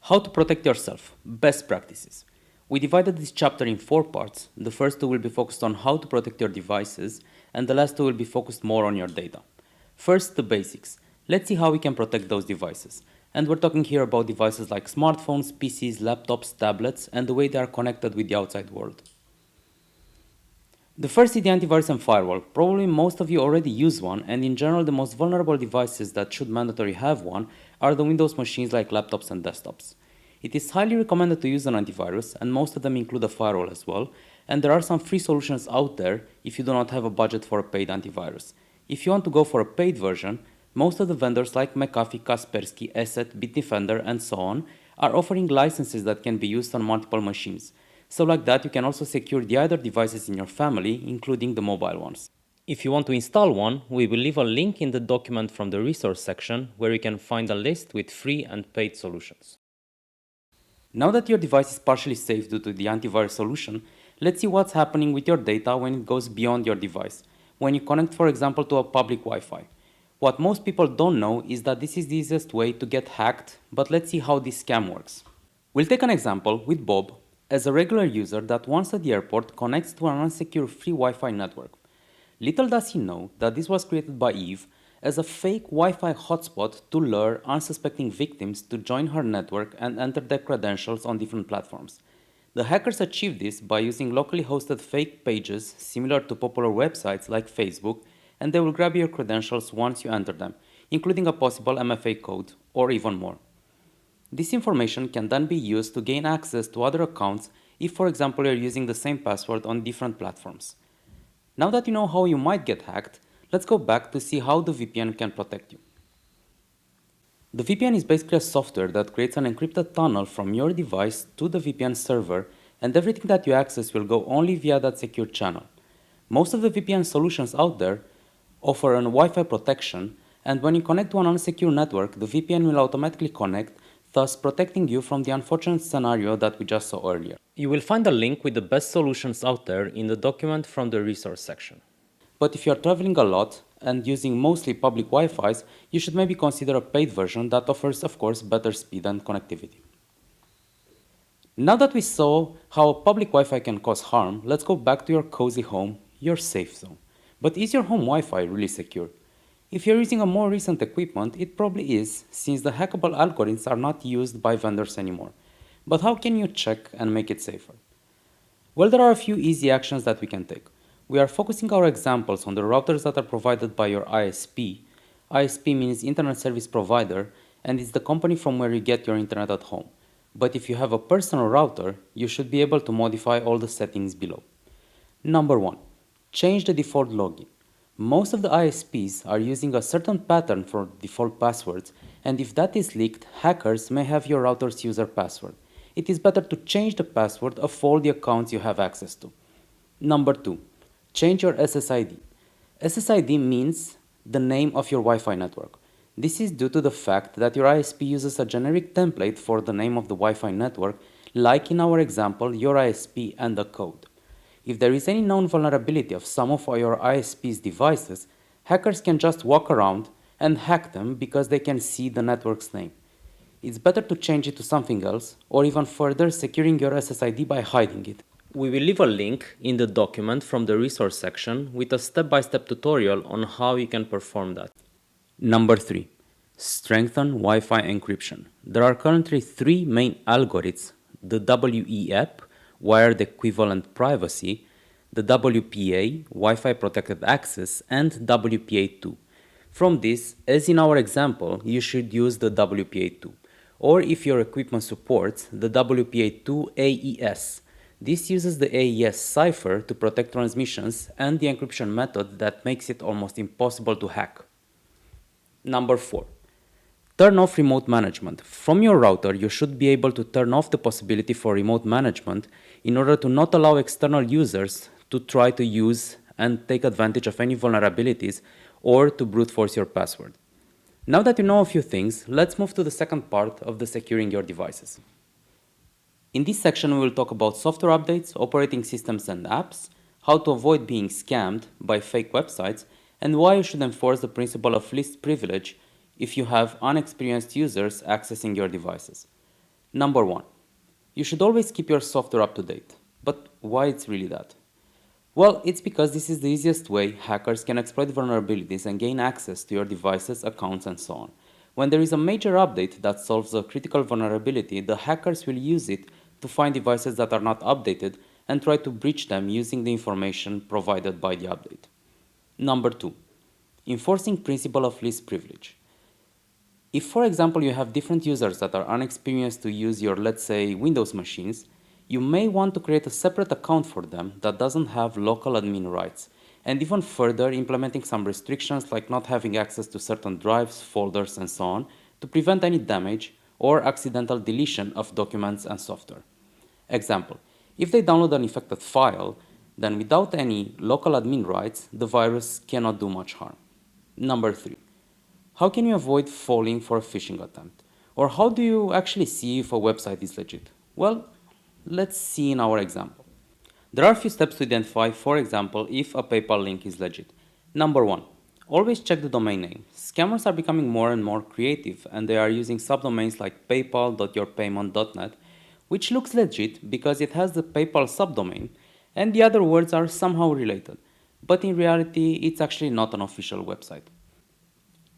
How to protect yourself. Best practices. We divided this chapter in 4 parts. The first two will be focused on how to protect your devices, and the last two will be focused more on your data. First, the basics. Let's see how we can protect those devices. And we're talking here about devices like smartphones, PCs, laptops, tablets, and the way they are connected with the outside world. The first is the antivirus and firewall. Probably most of you already use one, and in general the most vulnerable devices that should mandatory have one are the Windows machines like laptops and desktops. It is highly recommended to use an antivirus, and most of them include a firewall as well, and there are some free solutions out there if you do not have a budget for a paid antivirus. If you want to go for a paid version, most of the vendors like McAfee, Kaspersky, Asset, Bitdefender, and so on are offering licenses that can be used on multiple machines. So like that, you can also secure the other devices in your family, including the mobile ones. If you want to install one, we will leave a link in the document from the resource section where you can find a list with free and paid solutions. Now that your device is partially safe due to the antivirus solution, let's see what's happening with your data when it goes beyond your device. When you connect, for example, to a public Wi-Fi. What most people don't know is that this is the easiest way to get hacked, but let's see how this scam works. We'll take an example with Bob, as a regular user that once at the airport connects to an unsecure free Wi-Fi network. Little does he know that this was created by Eve as a fake Wi-Fi hotspot to lure unsuspecting victims to join her network and enter their credentials on different platforms. The hackers achieved this by using locally hosted fake pages similar to popular websites like Facebook, and they will grab your credentials once you enter them, including a possible MFA code or even more. This information can then be used to gain access to other accounts if, for example, you're using the same password on different platforms. Now that you know how you might get hacked, let's go back to see how the VPN can protect you. The VPN is basically a software that creates an encrypted tunnel from your device to the VPN server, and everything that you access will go only via that secure channel. Most of the VPN solutions out there offer an Wi-Fi protection, and when you connect to an unsecure network, the VPN will automatically connect, thus protecting you from the unfortunate scenario that we just saw earlier. You will find a link with the best solutions out there in the document from the resource section. But if you are traveling a lot and using mostly public Wi-Fis, you should maybe consider a paid version that offers, of course, better speed and connectivity. Now that we saw how public Wi-Fi can cause harm, let's go back to your cozy home, your safe zone. But is your home Wi-Fi really secure? If you're using a more recent equipment, it probably is, since the hackable algorithms are not used by vendors anymore. But how can you check and make it safer? Well, there are a few easy actions that we can take. We are focusing our examples on the routers that are provided by your ISP. ISP means Internet Service Provider, and it's the company from where you get your internet at home. But if you have a personal router, you should be able to modify all the settings below. Number 1. Change the default login. Most of the ISPs are using a certain pattern for default passwords, and if that is leaked, hackers may have your router's user password. It is better to change the password of all the accounts you have access to. Number 2. Change your SSID. SSID means the name of your Wi-Fi network. This is due to the fact that your ISP uses a generic template for the name of the Wi-Fi network, like in our example, your ISP and the code. If there is any known vulnerability of some of your ISP's devices, hackers can just walk around and hack them because they can see the network's name. It's better to change it to something else, or even further, securing your SSID by hiding it. We will leave a link in the document from the resource section with a step-by-step tutorial on how you can perform that. Number 3. Strengthen Wi-Fi encryption. There are currently 3 main algorithms: the WEAP, Wired Equivalent Privacy, the WPA, Wi-Fi Protected Access, and WPA2. From this, as in our example, you should use the WPA2. Or if your equipment supports, the WPA2 AES. This uses the AES cipher to protect transmissions and the encryption method that makes it almost impossible to hack. Number 4. Turn off remote management. From your router, you should be able to turn off the possibility for remote management in order to not allow external users to try to use and take advantage of any vulnerabilities or to brute force your password. Now that you know a few things, let's move to the second part of the securing your devices. In this section, we will talk about software updates, operating systems and apps, how to avoid being scammed by fake websites, and why you should enforce the principle of least privilege if you have unexperienced users accessing your devices. Number 1. You should always keep your software up to date. But why it's really that? Well, it's because this is the easiest way hackers can exploit vulnerabilities and gain access to your devices, accounts, and so on. When there is a major update that solves a critical vulnerability, the hackers will use it to find devices that are not updated and try to breach them using the information provided by the update. Number 2. Enforcing principle of least privilege. If, for example, you have different users that are unexperienced to use your, let's say, Windows machines, you may want to create a separate account for them that doesn't have local admin rights, and even further implementing some restrictions like not having access to certain drives, folders, and so on to prevent any damage or accidental deletion of documents and software. Example, if they download an infected file, then without any local admin rights, the virus cannot do much harm. Number 3. How can you avoid falling for a phishing attempt? Or how do you actually see if a website is legit? Well, let's see in our example. There are a few steps to identify, for example, if a PayPal link is legit. Number 1. Always check the domain name. Scammers are becoming more and more creative, and they are using subdomains like paypal.yourpayment.net, which looks legit because it has the PayPal subdomain, and the other words are somehow related. But in reality, it's actually not an official website.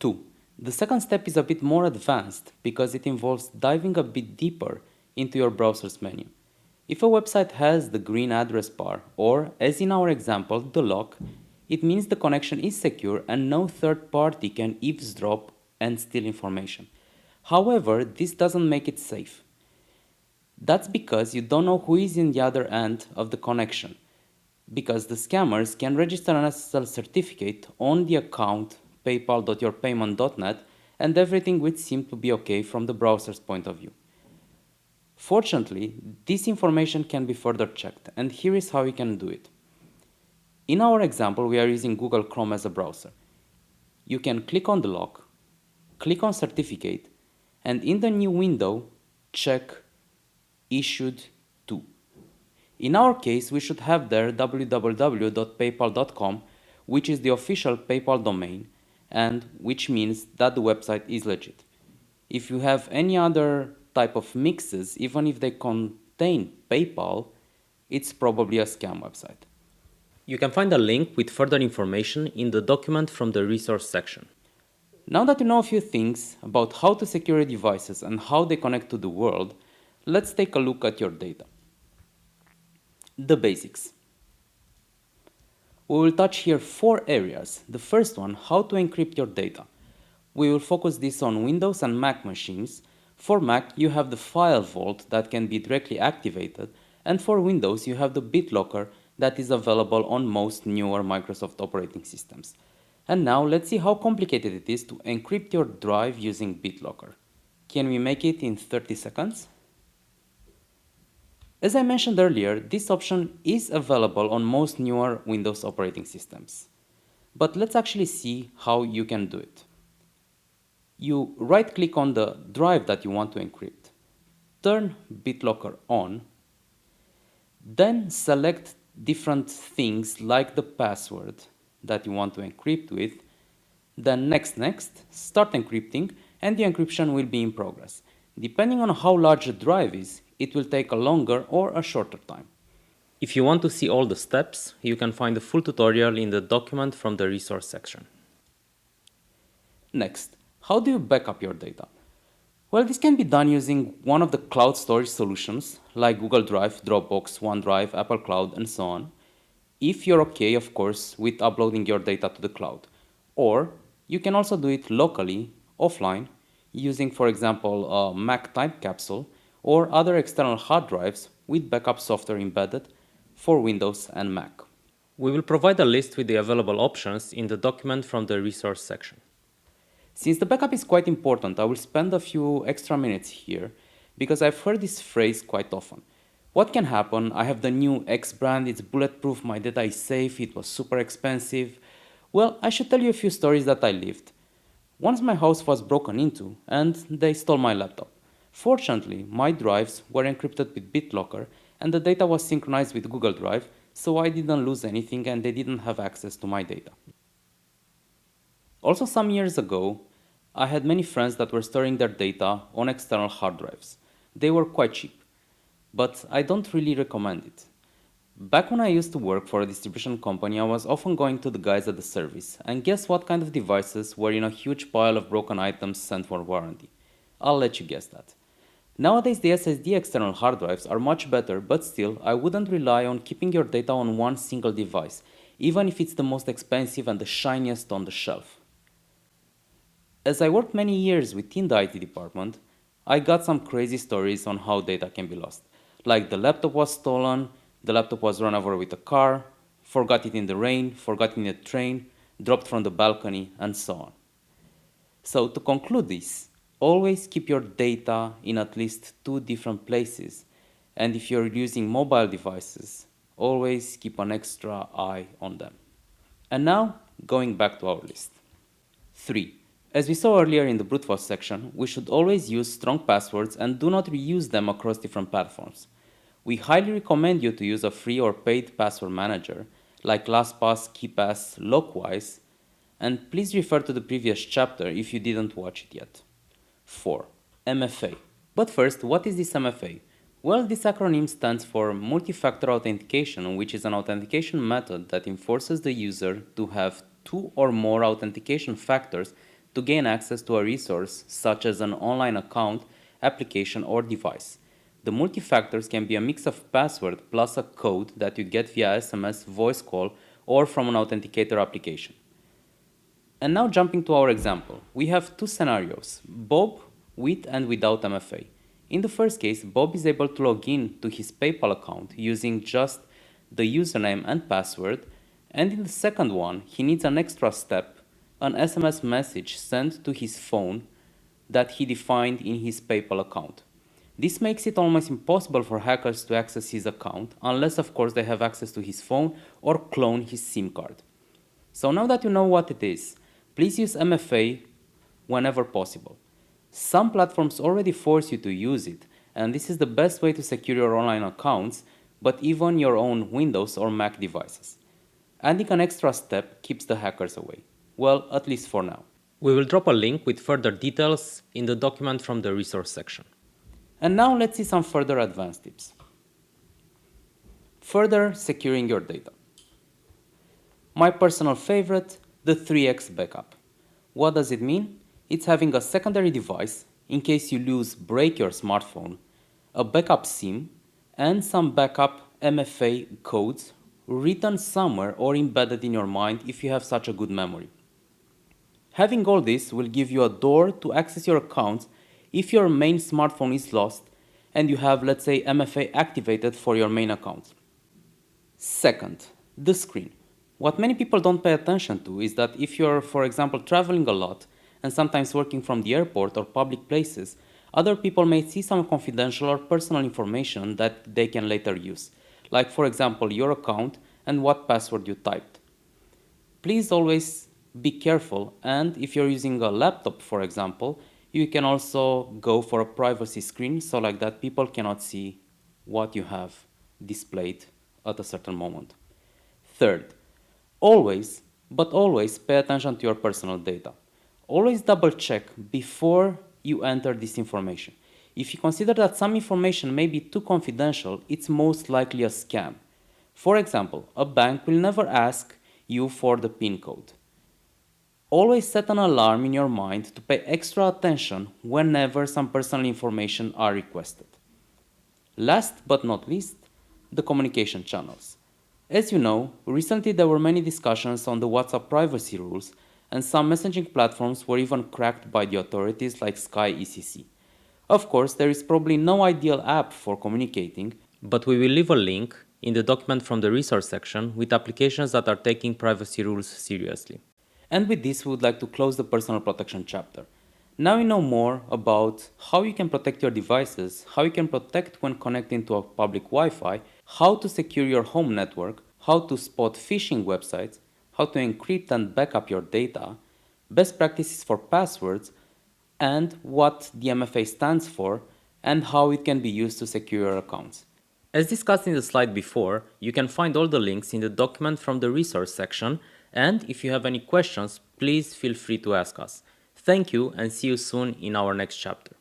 2. The second step is a bit more advanced because it involves diving a bit deeper into your browser's menu. If a website has the green address bar, or as in our example, the lock, it means the connection is secure and no third party can eavesdrop and steal information. However, this doesn't make it safe. That's because you don't know who is in the other end of the connection, because the scammers can register an SSL certificate on the account paypal.yourpayment.net and everything would seem to be okay from the browser's point of view. Fortunately, this information can be further checked, and here is how you can do it. In our example, we are using Google Chrome as a browser. You can click on the lock, click on certificate, and in the new window, check issued to. In our case, we should have there www.paypal.com, which is the official PayPal domain, and which means that the website is legit. If you have any other type of mixes, even if they contain PayPal, it's probably a scam website. You can find a link with further information in the document from the resource section. Now that you know a few things about how to secure your devices and how they connect to the world, let's take a look at your data. The basics. We will touch here 4 areas. The first one, how to encrypt your data. We will focus this on Windows and Mac machines. For Mac, you have the file vault that can be directly activated, and for Windows, you have the BitLocker that is available on most newer Microsoft operating systems. And now let's see how complicated it is to encrypt your drive using BitLocker. Can we make it in 30 seconds? As I mentioned earlier, this option is available on most newer Windows operating systems. But let's actually see how you can do it. You right-click on the drive that you want to encrypt, turn BitLocker on, then select different things like the password that you want to encrypt with, then next, start encrypting, and the encryption will be in progress. Depending on how large the drive is, it will take a longer or a shorter time. If you want to see all the steps, you can find the full tutorial in the document from the resource section. Next, how do you backup your data? Well, this can be done using one of the cloud storage solutions like Google Drive, Dropbox, OneDrive, Apple Cloud, and so on, if you're okay, of course, with uploading your data to the cloud. Or you can also do it locally, offline, using, for example, a Mac time capsule or other external hard drives with backup software embedded for Windows and Mac. We will provide a list with the available options in the document from the resource section. Since the backup is quite important, I will spend a few extra minutes here because I've heard this phrase quite often. What can happen? I have the new X brand, it's bulletproof, my data is safe, it was super expensive. Well, I should tell you a few stories that I lived. Once my house was broken into and they stole my laptop. Fortunately, my drives were encrypted with BitLocker and the data was synchronized with Google Drive, so I didn't lose anything and they didn't have access to my data. Also, some years ago, I had many friends that were storing their data on external hard drives. They were quite cheap, but I don't really recommend it. Back when I used to work for a distribution company, I was often going to the guys at the service, and guess what kind of devices were in a huge pile of broken items sent for warranty? I'll let you guess that. Nowadays the SSD external hard drives are much better, but still, I wouldn't rely on keeping your data on one single device, even if it's the most expensive and the shiniest on the shelf. As I worked many years within the IT department, I got some crazy stories on how data can be lost. Like the laptop was stolen, the laptop was run over with a car, forgot it in the rain, forgot it in a train, dropped from the balcony, and so on. So to conclude this, always keep your data in at least 2 different places. And if you're using mobile devices, always keep an extra eye on them. And now, going back to our list. 3. As we saw earlier in the brute force section, we should always use strong passwords and do not reuse them across different platforms. We highly recommend you to use a free or paid password manager like LastPass, KeePass, Lockwise, and please refer to the previous chapter if you didn't watch it yet. 4. MFA. But first, what is this MFA? Well, this acronym stands for Multi-Factor Authentication, which is an authentication method that enforces the user to have 2 or more authentication factors to gain access to a resource such as an online account, application, or device. The multi-factors can be a mix of password plus a code that you get via SMS, voice call, or from an authenticator application. And now jumping to our example, we have 2 scenarios, Bob with and without MFA. In the first case, Bob is able to log in to his PayPal account using just the username and password, and in the second one, he needs an extra step, an SMS message sent to his phone that he defined in his PayPal account. This makes it almost impossible for hackers to access his account, unless of course they have access to his phone or clone his SIM card. So now that you know what it is, please use MFA whenever possible. Some platforms already force you to use it, and this is the best way to secure your online accounts, but even your own Windows or Mac devices. Adding an extra step keeps the hackers away. Well, at least for now. We will drop a link with further details in the document from the resource section. And now let's see some further advanced tips. Further securing your data. My personal favorite, the 3x backup. What does it mean? It's having a secondary device in case you break your smartphone, a backup SIM, and some backup MFA codes written somewhere or embedded in your mind if you have such a good memory. Having all this will give you a door to access your accounts if your main smartphone is lost and you have, let's say, MFA activated for your main account. Second, the screen. What many people don't pay attention to is that if you're, for example, traveling a lot and sometimes working from the airport or public places, other people may see some confidential or personal information that they can later use, like for example your account and what password you typed. Please always be careful, and if you're using a laptop, for example, you can also go for a privacy screen so like that people cannot see what you have displayed at a certain moment. Third, always, but always pay attention to your personal data. Always double check before you enter this information. If you consider that some information may be too confidential, it's most likely a scam. For example, a bank will never ask you for the PIN code. Always set an alarm in your mind to pay extra attention whenever some personal information are requested. Last but not least, the communication channels. As you know, recently there were many discussions on the WhatsApp privacy rules, and some messaging platforms were even cracked by the authorities like Sky ECC. Of course, there is probably no ideal app for communicating, but we will leave a link in the document from the resource section with applications that are taking privacy rules seriously. And with this, we would like to close the personal protection chapter. Now you know more about how you can protect your devices, how you can protect when connecting to a public Wi-Fi, how to secure your home network, how to spot phishing websites, how to encrypt and backup your data, best practices for passwords, and what the MFA stands for, and how it can be used to secure your accounts. As discussed in the slide before, you can find all the links in the document from the resource section, and if you have any questions, please feel free to ask us. Thank you and see you soon in our next chapter.